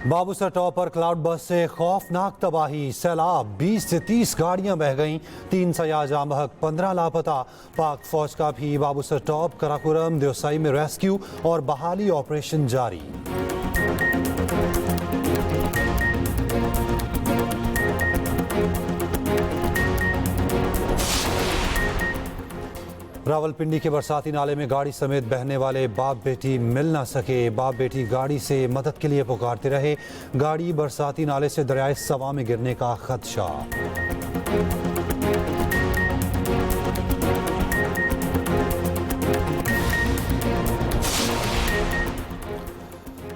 Babusar top पर cloud बस से खौफनाक तबाही, सैलाब, 20 से 30 गाड़ियां बह गईं, 3 सयाह जाम बहक, 15 लापता। पाक फौज का भी बाबूसर टॉप, कराकोरम, देवसाई में रेस्क्यू और बहाली ऑपरेशन जारी। रावलपिंडी के बरसाती नाले में गाड़ी समेत बहने वाले बाप बेटी मिल ना सके। बाप बेटी गाड़ी से मदद के लिए पुकारते रहे। गाड़ी बरसाती नाले से दरियाए सवा में गिरने का खदशा।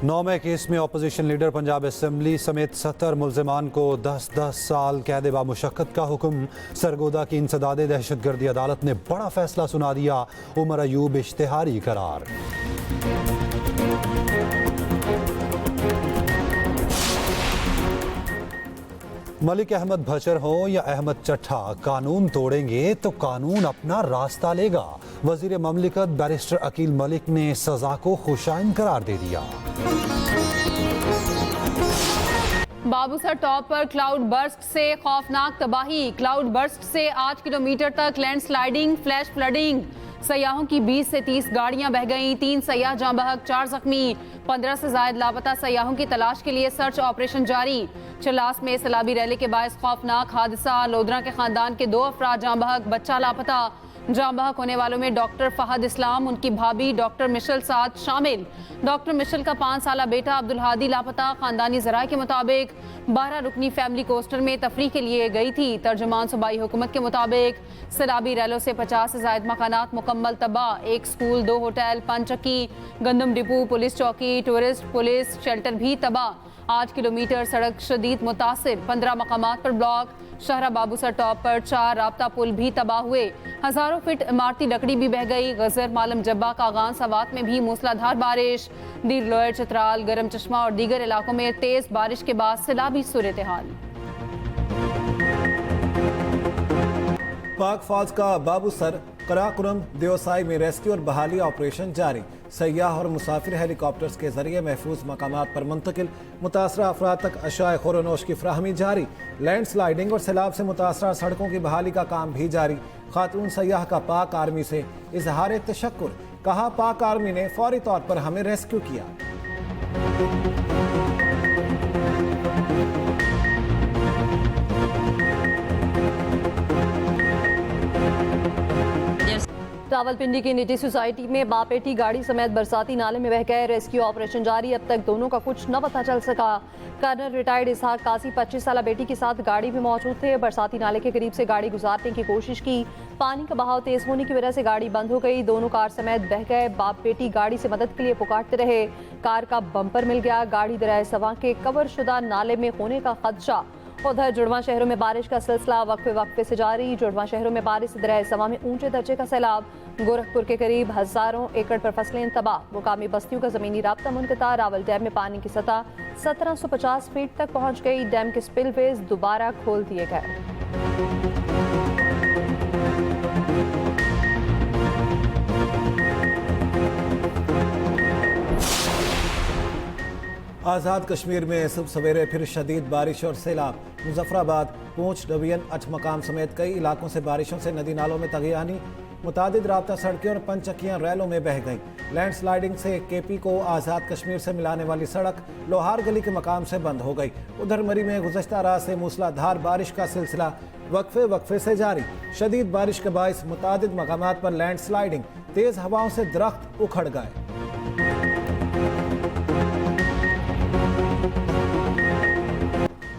नौमे केस में अपोजिशन लीडर पंजाब असेंबली समेत 70 मुल्जिमान को 10-10 साल कैद बामुशक्कत का हुक्म। सरगोदा की इंसदादे दहशतगर्दी अदालत ने बड़ा फैसला सुना दिया। उमर अयूब इश्तिहारी करार। मलिक अहमद भचर हो या अहमद चट्ठा, कानून तोड़ेंगे तो कानून अपना रास्ता लेगा। वजीर ममलिकत बैरिस्टर अकील मलिक ने सजा को खुशाइन करार दे दिया। बाबूसर टॉप पर क्लाउड बर्स्ट से खौफनाक तबाही। क्लाउड बर्स्ट से 8 किलोमीटर तक लैंडस्लाइडिंग, फ्लैश फ्लडिंग। सयाहों की 20 से 30 गाड़ियां बह गईं, 3 सयाह जाँ बहक, 4 जख्मी। 15 से ज्यादा लापता सयाहों की तलाश के लिए सर्च ऑपरेशन जारी। चलास में सैलाबी रैली के बायस खौफनाक हादसा। लोधरा के खानदान के 2 अफराद जाँ बहक, बच्चा लापता। जाँ बहक होने वालों में डॉक्टर फहद इस्लाम, उनकी भाभी डॉक्टर मिशल साद शामिल। डॉक्टर मिशल का 5 साला बेटा अब्दुल हादी लापता। खानदानी जराये के मुताबिक 12 रुकनी फैमिली कोस्टर में तफरीह के लिए गई थी। तर्जुमान सूबाई हुकूमत के मुताबिक सैलाबी रैलों से 50 से ज्यादा मकानात मुकम्मल तबाह। 1 स्कूल, 2 होटल, 5 चक्की, गंदम डिपो, पुलिस चौकी, टूरिस्ट पुलिस शेल्टर भी तबाह। 8 किलोमीटर सड़क शदीद मुतासिर, 15 मकामात पर ब्लॉक। शहरा बाबूसर टॉप पर 4 राब्ता पुल भी तबाह हुए। हजारों फीट इमारती लकड़ी भी बह गई। गजर, मालम जब्बा, कागान, सवात में भी मूसलाधार बारिश। दीर लोयर, चित्राल, गरम चश्मा और दीगर इलाकों में तेज बारिश के बाद सैलाबी सूरत हाल। पाक फौज का बाबूसर, कराकोरम, देवसाई में रेस्क्यू और बहाली ऑपरेशन जारी। सयाह और मुसाफिर हेलीकॉप्टर्स के जरिए महफूज मकामात पर मुंतकिल। मुतासरा अफराद तक अशाए खुरनोश की फ्राहमी जारी। लैंडस्लाइडिंग और सैलाब से मुतासरा सड़कों की बहाली का काम भी जारी। खातून सयाह का पाक आर्मी से इजहार तशक्कुर। कहा, पाक आर्मी ने फौरी तौर पर हमें रेस्क्यू किया। रावलपिंडी की निजी सोसाइटी में बाप बेटी गाड़ी समेत बरसाती नाले में बह गए। रेस्क्यू ऑपरेशन जारी। अब तक दोनों का कुछ न पता चल सका। कर्नल रिटायर्ड इसहाक कासी 25 साला बेटी के साथ गाड़ी में मौजूद थे। बरसाती नाले के करीब से गाड़ी गुजारने की कोशिश की। पानी का बहाव तेज होने की वजह से गाड़ी बंद हो गई। दोनों कार समेत बह गए। बाप बेटी गाड़ी से मदद के लिए पुकारते रहे। कार का बम्पर मिल गया। गाड़ी दरियाए सवा के कवर शुदा नाले में होने का खदशा। उधर जुड़वा शहरों में बारिश का सिलसिला वक्फे वक्फे से जारी। जुड़वा शहरों में बारिश से दरियाए सवा में ऊंचे दर्जे का सैलाब। गोरखपुर के करीब हजारों एकड़ पर फसलें तबाह। मुकामी बस्तियों का जमीनी राब्ता मुनक़ता। रावल डैम में पानी की सतह 1750 फीट तक पहुंच गई। डैम के स्पिलवेज दोबारा खोल दिए गए। आज़ाद कश्मीर में सुबह सवेरे फिर शदीद बारिश और सैलाब। मुजफ्फराबाद, पूंछ, डिवीजन, अठमकाम समेत कई इलाकों से बारिशों से नदी नालों में तगयानी। मुतादिद राब्ता सड़कें और 5 चक्कियाँ रैलों में बह गईं। लैंडस्लाइडिंग से केपी को आज़ाद कश्मीर से मिलाने वाली सड़क लोहार गली के मकाम से बंद हो गई। उधर मरी में गुज़श्ता रात से मूसलाधार बारिश का सिलसिला वक्फे वक्फे से जारी। शदीद बारिश के बायस मुतादिद मकामात पर लैंडस्लाइडिंग, तेज़ हवाओं से दरख्त उखड़ गए।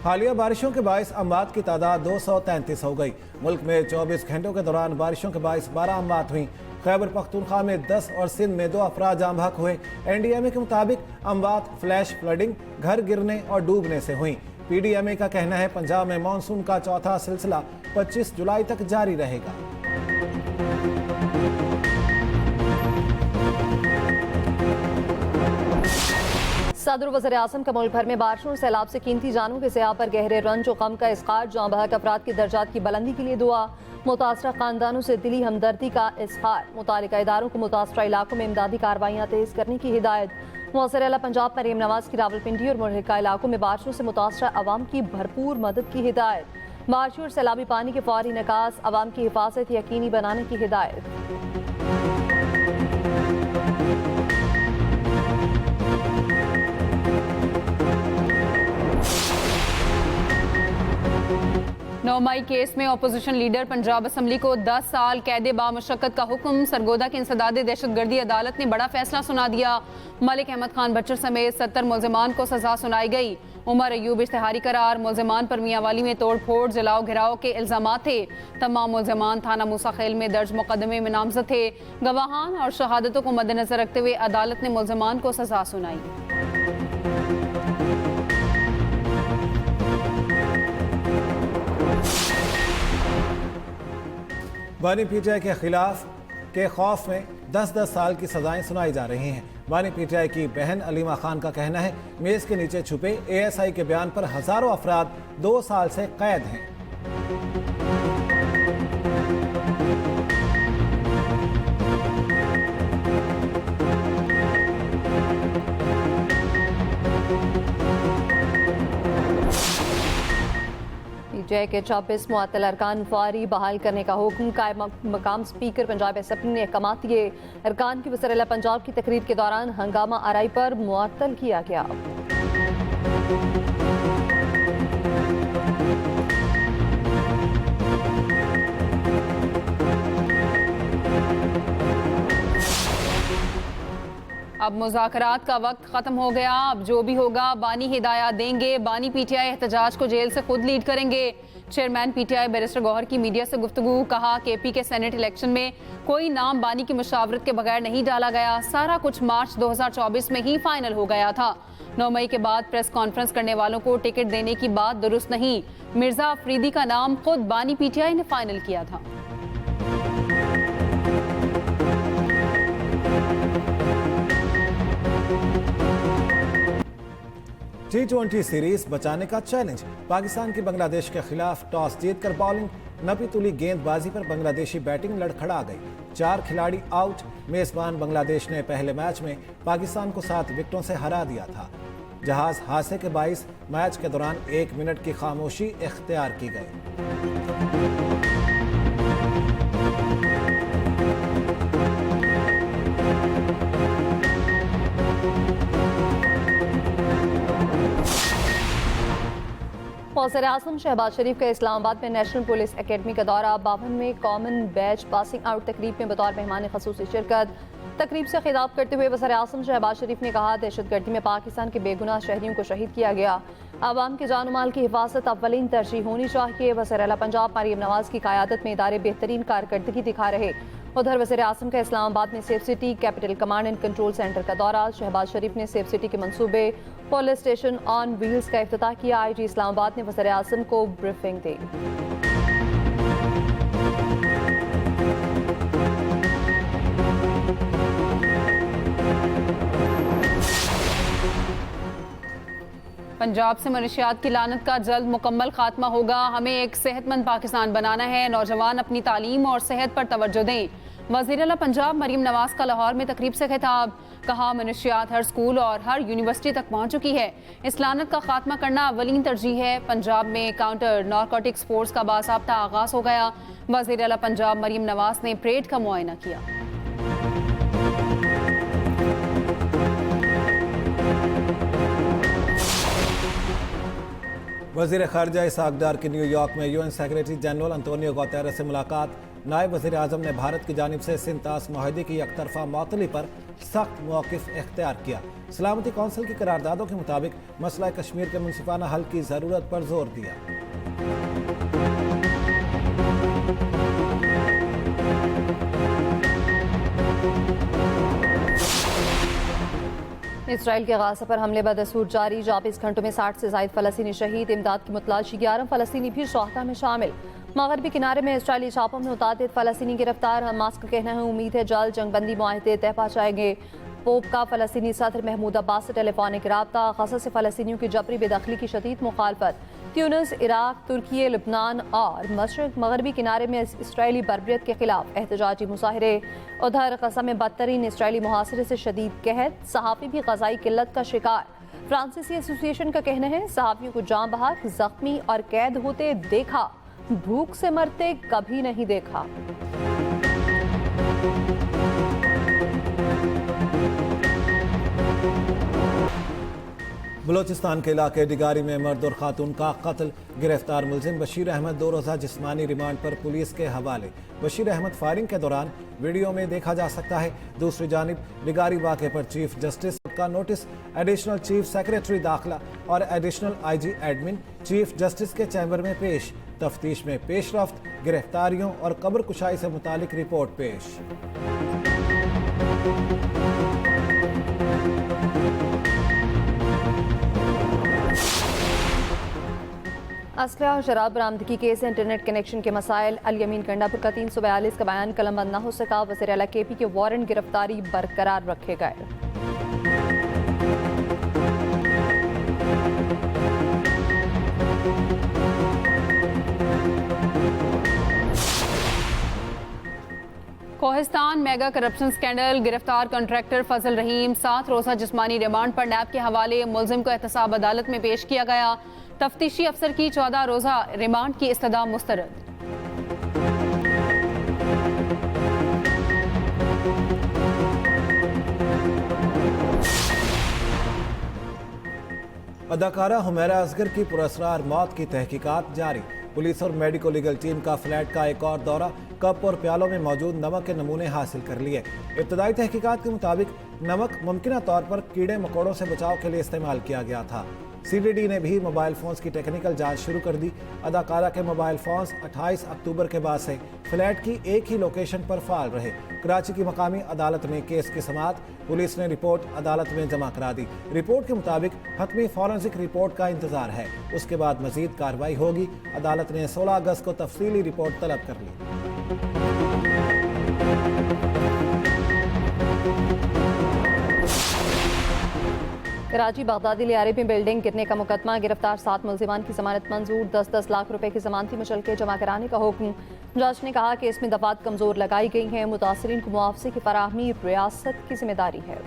हालिया बारिशों के बायस अमवात की तादाद 233 हो गई। मुल्क में 24 घंटों के दौरान बारिशों के बायस 12 अमवात हुई। खैबर पख्तूनख्वा में 10 और सिंध में 2 अफराद जाँ बहक हुए। NDMA के मुताबिक अमवात फ्लैश फ्लडिंग, घर गिरने और डूबने से हुई। PDMA का कहना है पंजाब में मानसून का चौथा सिलसिला 25 जुलाई तक जारी रहेगा। सदर वज़ीर आज़म का मुल्क भर में बारिशों और सैलाब से कीमती जानों के सयाह पर गहरे रंज और गम का इज़हार। जाँ बहक अफराद की दर्जात की बुलंदी के लिए दुआ। मुतासरा खानदानों से दिली हमदर्दी का इज़हार। मुतालिका इदारों को मुतासरा इलाकों में इमदादी कार्रवाइयाँ तेज़ करने की हिदायत। मौसर पंजाब मरीम नवाज की रावलपिंडी और मुल्हिका इलाकों में बारिशों से मुतासरा अवाम की भरपूर मदद की हिदायत। बारिश और सैलाबी पानी के फौरी निकास, अवाम की हिफाजत यकीनी बनाने की हिदायत। नौमाई केस में अपोजिशन लीडर पंजाब असम्बली को 10 साल कैद बामुशक्कत का हुक्म। सरगोदा की इंसदाद दहशतगर्दी अदालत ने बड़ा फैसला सुना दिया। मलिक अहमद खान बच्चर समेत 70 मुलजमान को सजा सुनाई गई। उमर अयूब इश्तिहारी करार। मुलजमान पर मियांवाली में तोड़ फोड़, जलाओ घिराव के इल्जाम थे। तमाम मुलजमान थाना मूसा खेल में दर्ज मुकदमे में नामजद थे। गवाहान और शहादतों को मद्देनजर रखते हुए अदालत ने मुलजमान को सजा सुनाई। बानी पीटीआई के खिलाफ के खौफ में 10-10 साल की सजाएं सुनाई जा रही हैं। बानी पीटीआई की बहन अलीमा खान का कहना है मेज के नीचे छुपे एएसआई के बयान पर हजारों अफराद 2 साल से कैद हैं। पीटीआई के 24 मुअत्तल अरकान फौरी बहाल करने का हुक्म। कायम मकाम स्पीकर पंजाब असम्बली ने अहकाम दिए। अरकान की वज़ीर पंजाब की तकरीर के दौरान हंगामा आराई पर मुअत्तल किया गया। अब मुज़ाकरात का वक्त ख़त्म हो गया। अब जो भी होगा बानी हिदायत देंगे। बानी पीटीआई एहतजाज को जेल से खुद लीड करेंगे। चेयरमैन पीटीआई बैरिस्टर गौहर की मीडिया से गुफ्तगू। कहा केपी के सेनेट इलेक्शन में कोई नाम बानी की मुशावरत के बगैर नहीं डाला गया। सारा कुछ मार्च 2024 में ही फाइनल हो गया था। 9 मई के बाद प्रेस कॉन्फ्रेंस करने वालों को टिकट देने की बात दुरुस्त नहीं। मिर्जा अफरीदी का नाम खुद बानी पीटीआई ने फाइनल किया था। T20 सीरीज बचाने का चैलेंज। पाकिस्तान की बांग्लादेश के खिलाफ टॉस जीतकर बॉलिंग नपी तुली गेंदबाजी पर बांग्लादेशी बैटिंग लड़खड़ा गई। 4 खिलाड़ी आउट। मेजबान बांग्लादेश ने पहले मैच में पाकिस्तान को 7 विकेटों से हरा दिया था। जहाज हादसे के बाइस मैच के दौरान 1 मिनट की खामोशी इख्तियार की गई। वज़ीर आज़म शहबाज शरीफ का इस्लामाबाद में नेशनल पुलिस एकेडमी का दौरा। 52वें कॉमन बैच पासिंग आउट तकरीब में बतौर मेहमान ख़ुसूसी शिरकत। तकरीब से खिताब करते हुए वज़ीर आज़म शहबाज शरीफ ने कहा दहशतगर्दी में पाकिस्तान के बेगुनाह शहरियों को शहीद किया गया। आवाम के जान माल की हिफाजत अव्वलीन तरजीह होनी चाहिए। वज़ीर आला पंजाब मरीम नवाज की क़यादत में इदारे बेहतरीन कारकर्दगी दिखा रहे। उधर वज़ीर आज़म का इस्लामाबाद में safe city capital command and control centre का दौरा। शहबाज शरीफ ने सेफ सिटी के मंसूबे पुलिस स्टेशन ऑन व्हील्स का इफ्तिताह किया। IG इस्लामाबाद ने वज़ीर आज़म को ब्रीफिंग दी। पंजाब से मनशियात की लानत का जल्द मुकम्मल खात्मा होगा। हमें एक सेहतमंद पाकिस्तान बनाना है। नौजवान अपनी तालीम और सेहत पर तवज्जो दें। वज़ीर आला पंजाब मरीम नवाज का लाहौर में तकरीब से खिताब। कहा मनशियात हर स्कूल और हर यूनिवर्सिटी तक पहुँच चुकी है। इस लानत का खात्मा करना अव्वलीन तरजीह है। पंजाब में काउंटर नारकोटिक स्पोर्ट्स का बासाब्ता आगाज हो गया। वज़ीर आला पंजाब मरीम नवाज ने परेड का मुआयना किया। वज़ीर ख़ारिजा इसहाक़ डार की न्यूयॉर्क में UN secretary general Antonio Guterres से मुलाकात। नायब वज़ीर आज़म ने भारत की जानिब से सिंतास माहदे की एकतरफा मअतली पर सख्त मौक़िफ़ इख्तियार किया। सलामती कौंसिल की करारदादों के मुताबिक मसला कश्मीर के मुनसिफाना हल की ज़रूरत पर जोर दिया। इसराइल के गाज़ा पर हमले बदस्तूर जारी। 24 घंटों में 60 से ज़ायद फ़लस्तीनी शहीद। इमदाद की मुतलाशी 11 फ़लस्तीनी भी शोहदा में शामिल। मगरबी किनारे में इसराइली छापों में मुतादिद फ़लस्तीनी गिरफ्तार। हमास का कहना है उम्मीद है जल्द जंगबंदी मुआहदे तय पा जाएंगे। पोप का फ़लस्तीनी सदर महमूद अब्बास से टेलीफोनिक राब्ता। गज़ा से फ़लस्तीनियों की जबरी बेदखली की शदीद मुखालफत। ट्यूनिस, इराक, तुर्की, लबनान और मशरक मगरबी किनारे में इसराइली बर्बरियत के खिलाफ एहतजाजी मुजाहरे। उधर गजा में बदतरीन इसराइली मुहासरे से शदीद कहत, सहाफ़ी भी ग़ज़ाई किल्लत का शिकार। फ्रांसीसी एसोसिएशन का कहना है सहाफ़ियों को जाँ बहक, जख्मी और कैद होते देखा, भूख से मरते कभी नहीं देखा। बलोचिस्तान के इलाके डिगारी में मर्द और खातून का कत्ल। गिरफ्तार मुलजिम बशीर अहमद 2 रोज़ा जिस्मानी रिमांड पर पुलिस के हवाले। बशीर अहमद फायरिंग के दौरान वीडियो में देखा जा सकता है। दूसरी जानिब डिगारी वाक़े पर चीफ जस्टिस का नोटिस। एडिशनल चीफ सेक्रेटरी दाखिला और additional IG admin chief justice के चैम्बर में पेश। तफ्तीश में पेशरफ्त, गिरफ्तारियों और कब्र कुशाई से मुतालिक रिपोर्ट पेश। असलहा और शराब बरामदगी केस इंटरनेट कनेक्शन के मसाइल। अल यमीन गंडापुर का 342 का बयान कलमबंद न हो सका। वज़ीर आला KP के वारंट गिरफ्तारी बरकरार रखे गए। कोहिस्तान मेगा करप्शन स्कैंडल, गिरफ्तार कॉन्ट्रैक्टर फजल रहीम 7 रोज़ा जिस्मानी रिमांड पर नैब के हवाले। मुलजिम को एहतसाब अदालत में पेश किया गया। तफ्तीशी अफसर की 14 रोज़ा रिमांड की इस्तदा मुस्तरद। अदाकारा हुमैरा असगर की पुरस्कार मौत की तहकीकात जारी। पुलिस और मेडिको लीगल टीम का फ्लैट का एक और दौरा। कप और प्यालों में मौजूद नमक के नमूने हासिल कर लिए। इब्तदाई तहकीकात के मुताबिक नमक मुमकिना तौर पर कीड़े मकोड़ों से बचाव के लिए इस्तेमाल किया गया था। CDD ने भी मोबाइल फ़ोन्स की टेक्निकल जांच शुरू कर दी। अदाकारा के मोबाइल फ़ोन्स 28 अक्टूबर के बाद से फ्लैट की एक ही लोकेशन पर फाल रहे। कराची की मकामी अदालत में केस की समाअत। पुलिस ने रिपोर्ट अदालत में जमा करा दी। रिपोर्ट के मुताबिक हतमी फॉरेंसिक रिपोर्ट का इंतजार है, उसके बाद मजीद कार्रवाई होगी। अदालत ने 16 अगस्त को तफसीली रिपोर्ट तलब कर ली। कराची बगदादी लियारे में बिल्डिंग गिरने का मुकदमा। गिरफ्तार 7 मुल्जिमान की जमानत मंजूर। 10-10 लाख रुपए की जमानती मुचलके जमा कराने का हुक्म। जज ने कहा कि इसमें दफात कमजोर लगाई गई हैं। मुतासरीन को मुआवजे की फराहमी रियासत की जिम्मेदारी है।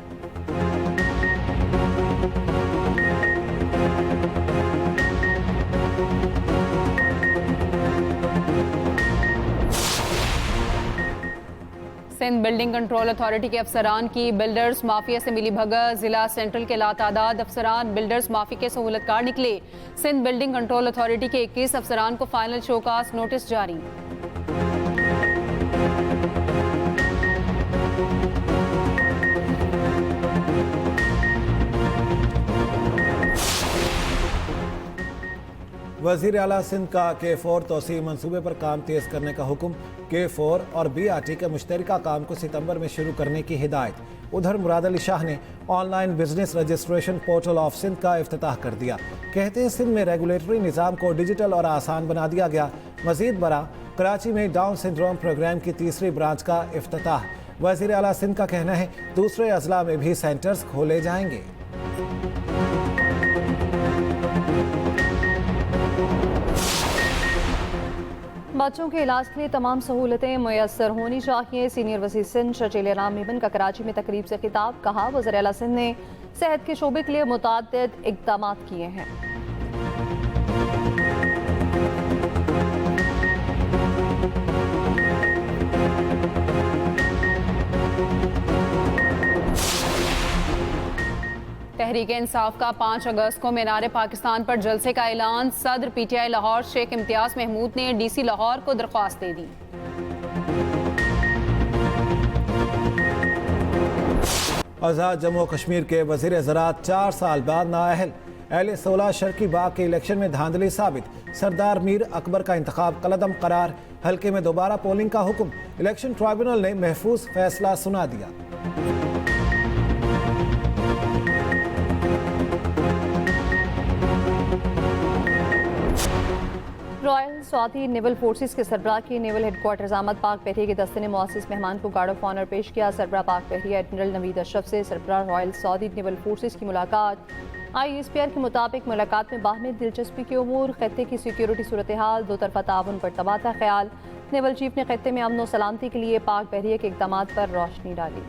सिंध बिल्डिंग कंट्रोल अथॉरिटी के अफसरान की बिल्डर्स माफिया से मिली भगत। जिला सेंट्रल के लातादाद अफसरान बिल्डर्स माफिया के सहूलतकार निकले। सिंध बिल्डिंग कंट्रोल अथॉरिटी के 21 अफसरान को फाइनल शोकास नोटिस जारी। वज़ीर आला सिंध का K4 तोसी मनसूबे पर काम तेज़ करने का हुक्म। K4 और BRT के मुश्तरका काम को सितंबर में शुरू करने की हिदायत। उधर मुराद अली शाह ने online business registration portal of Sindh का इफ्तिताह कर दिया। कहते हैं सिंध में रेगुलेटरी निज़ाम को डिजिटल और आसान बना दिया गया। मज़ीद बरा कराची में डाउन सिंड्रोम प्रोग्राम की 3री ब्रांच का इफ्तिताह। वज़ीर आला सिंध का कहना है दूसरे अजला में भी सेंटर्स खोले जाएंगे। बच्चों के इलाज के लिए तमाम सहूलतें मुयस्सर होनी चाहिए। सीनियर वज़ीर सिंध शर्जील राम मेमन का कराची में तकरीब से खिताब। कहा वज़ीर आला सिंध ने सेहत के शोबे के लिए मुतअद्दिद इक़दाम किए हैं। तहरीक इंसाफ का 5 अगस्त को मीनार पाकिस्तान पर जलसे का ऐलान। सदर PTI लाहौर शेख इम्तियाज महमूद ने DC लाहौर को दरख्वास्त दे दी। आज़ाद जम्मू कश्मीर के वज़ीर ज़राअत 4 साल बाद नाअहल। अहले 16 शर्की बाग के इलेक्शन में धांधली साबित। सरदार मीर अकबर का इंतखाब कलअदम करार। हल्के में दोबारा पोलिंग का हुक्म। इलेक्शन ट्राइब्यूनल ने महफूज फैसला सुना दिया। रॉयल सऊदी नेवल फोर्सेस के सरबराह की नेवल हेडक्वार्टर्स अहमद पाक बहरिया के दस्ते ने मुअज़्ज़िज़ मेहमान को गार्ड ऑफ ऑनर पेश किया। सरबराह पाक बहरिया एडमिरल नवीद अशरफ से सरबराह रॉयल सऊदी नेवल फोर्सेस की मुलाकात। ISPR के मुताबिक मुलाकात में बाहमी दिलचस्पी के उमूर, खत्ते की सिक्योरिटी सूरत हाल, दो तरफा ताउन पर तबादला ख्याल। नेवल चीफ ने खत्ते में अमन व सलामती के लिए पाक बहरिया के इक़दाम पर रोशनी डाली।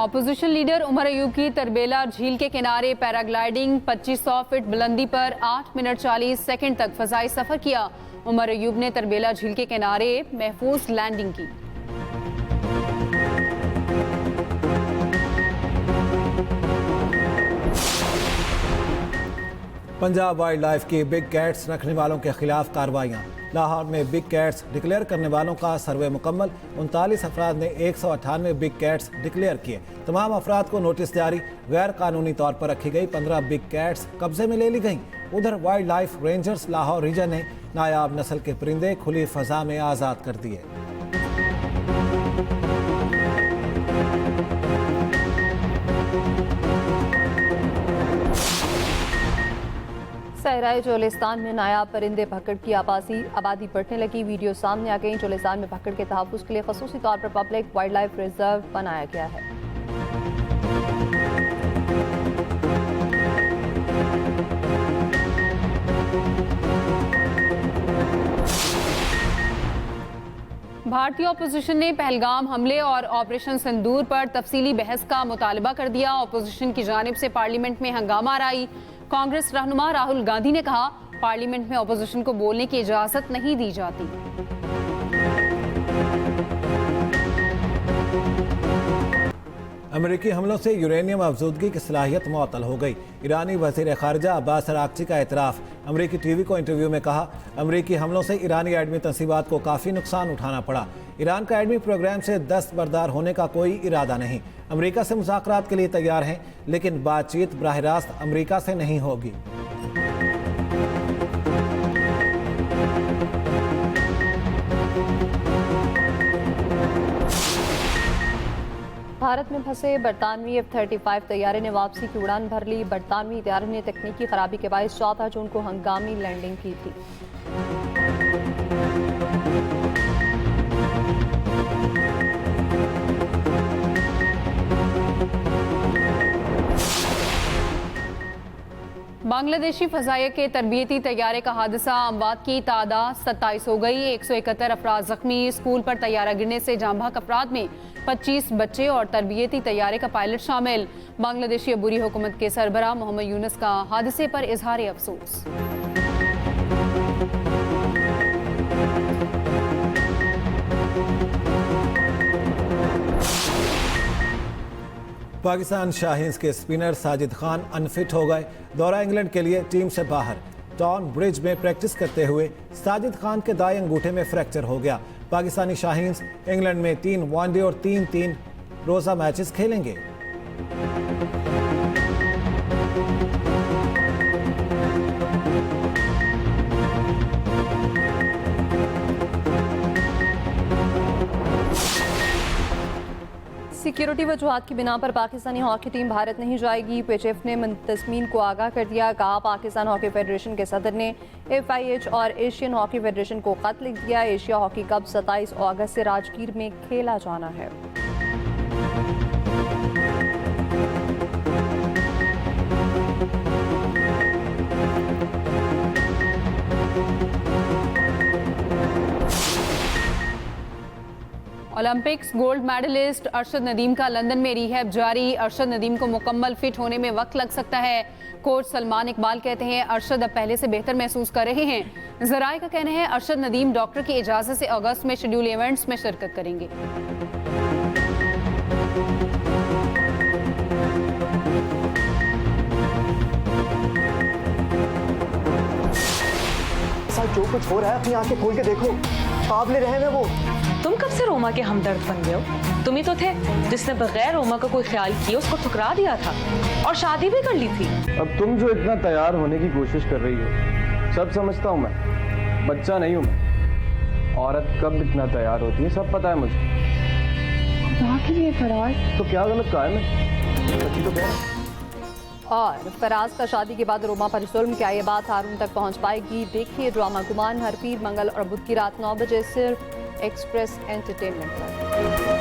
ऑपोजिशन लीडर उमर अयूब की तरबेला झील के किनारे पैराग्लाइडिंग 2500 फीट बुलंदी पर 8 मिनट 40 सेकंड तक फजाई सफर किया। उमर अयूब ने तरबेला झील के किनारे महफूज लैंडिंग की। पंजाब वाइल्ड लाइफ की बिग कैट्स रखने वालों के खिलाफ कार्रवाइयाँ। लाहौर में बिग कैट्स डिक्लेयर करने वालों का सर्वे मुकम्मल। 39 अफराद ने 198 बिग कैट्स डिक्लेयर किए। तमाम अफराद को नोटिस जारी। गैर कानूनी तौर पर रखी गई 15 बिग कैट्स कब्जे में ले ली गईं। उधर wildlife rangers Lahore region ने नायाब नस्ल के परिंदे खुली फजा में आज़ाद कर दिए। सहराए चोलिस्तान में नायाब परिंदे भक्कड़ की आबादी बढ़ने लगी। वीडियो सामने आ गई। चोलिस्तान में भक्कड़ के तहफ़्फ़ुज़ के लिए ख़ुसूसी तौर पर पब्लिक वाइल्ड लाइफ रिजर्व बनाया गया है। भारतीय अपोजिशन ने पहलगाम हमले और ऑपरेशन सिंदूर पर तफसीली बहस का मुतालबा कर दिया। अपोजिशन की जानिब से पार्लियामेंट में हंगामा आई। कांग्रेस रहनुमा राहुल गांधी ने कहा, पार्लियामेंट में अपोजिशन को बोलने की इजाजत नहीं दी जाती। अमेरिकी हमलों से यूरेनियम अफजूदगी की सलाहियत मुअत्तल हो गई। ईरानी वज़ीर ख़ारिजा अब्बास अराग़ची का एतराफ़। अमेरिकी टीवी को इंटरव्यू में कहा, अमेरिकी हमलों से ईरानी एडमी तंसीबात को काफ़ी नुकसान उठाना पड़ा। ईरान का एडमी प्रोग्राम से दस्तबरदार होने का कोई इरादा नहीं। अमेरिका से मुज़ाकरात के लिए तैयार हैं, लेकिन बातचीत बराह रास्त अमेरिका से नहीं होगी। भारत में फंसे बरतानवी F-35 तैयारे ने वापसी की उड़ान भर ली। बरतानवी तैयारे ने तकनीकी खराबी के बायस 14 जून को हंगामी लैंडिंग की थी। बांग्लादेशी फजाइया के तरबियती तैयारे का हादसा, अमवात की तादाद 27 हो गई। 171 अफराद जख्मी। स्कूल पर तैयारा गिरने से जांबाक अफराद में 25 बच्चे और तरबियती तैयारे का पायलट शामिल। बांग्लादेशी अबूरी हुकूमत के सरबराह मोहम्मद यूनुस का हादसे पर इजहार अफसोस। पाकिस्तान शाहीन्स के स्पिनर साजिद खान अनफिट हो गए। दौरा इंग्लैंड के लिए टीम से बाहर। टाउन ब्रिज में प्रैक्टिस करते हुए साजिद खान के दाएं अंगूठे में फ्रैक्चर हो गया। पाकिस्तानी शाहीन्स इंग्लैंड में 3 वनडे और 3 रोज़ा मैचेस खेलेंगे। सिक्योरिटी वजूहात की बिना पर पाकिस्तानी हॉकी टीम भारत नहीं जाएगी। PHF ने मुंतज़मीन को आगाह कर दिया। कहा, पाकिस्तान हॉकी फेडरेशन के सदर ने FIH और एशियन हॉकी फेडरेशन को खत लिख दिया। एशिया हॉकी कप 27 अगस्त से राजगीर में खेला जाना है। Olympics gold medalist Arshad Nadeem का लंदन में रिहैब जारी। अरशद नदीम को मुकम्मल फिट होने में वक्त लग सकता है। कोच सलमान इकबाल कहते हैं, अरशद अब पहले से बेहतर महसूस कर रहे हैं। जराए का कहना है, अरशद नदीम डॉक्टर की इजाजत से अगस्त में शेड्यूल इवेंट्स में शिरकत करेंगे। जो कुछ हो रहा है अपनी आंखें खोल के देखो। काबिल रहम है वो। तुम कब से रोमा के हमदर्द बन गए हो? तुम ही तो थे जिसने बगैर रोमा का कोई ख्याल किए उसको ठुकरा दिया था और शादी भी कर ली थी। अब तुम जो इतना तैयार होने की कोशिश कर रही हो, सब समझता हूँ मैं, बच्चा नहीं हूँ मैं। औरत कब इतना तैयार होती है सब पता है मुझे। खुदा के लिए फराज, तो क्या गलत कहा है मैं? सच्ची तो कह। और फराज का शादी के बाद रोमा पर जुल्म, क्या ये बात हारून तक पहुंच पाएगी? देखिए ड्रामा गुमान हर पीर, मंगल और बुध की रात 9 बजे सिर्फ एक्सप्रेस एंटरटेनमेंट पर।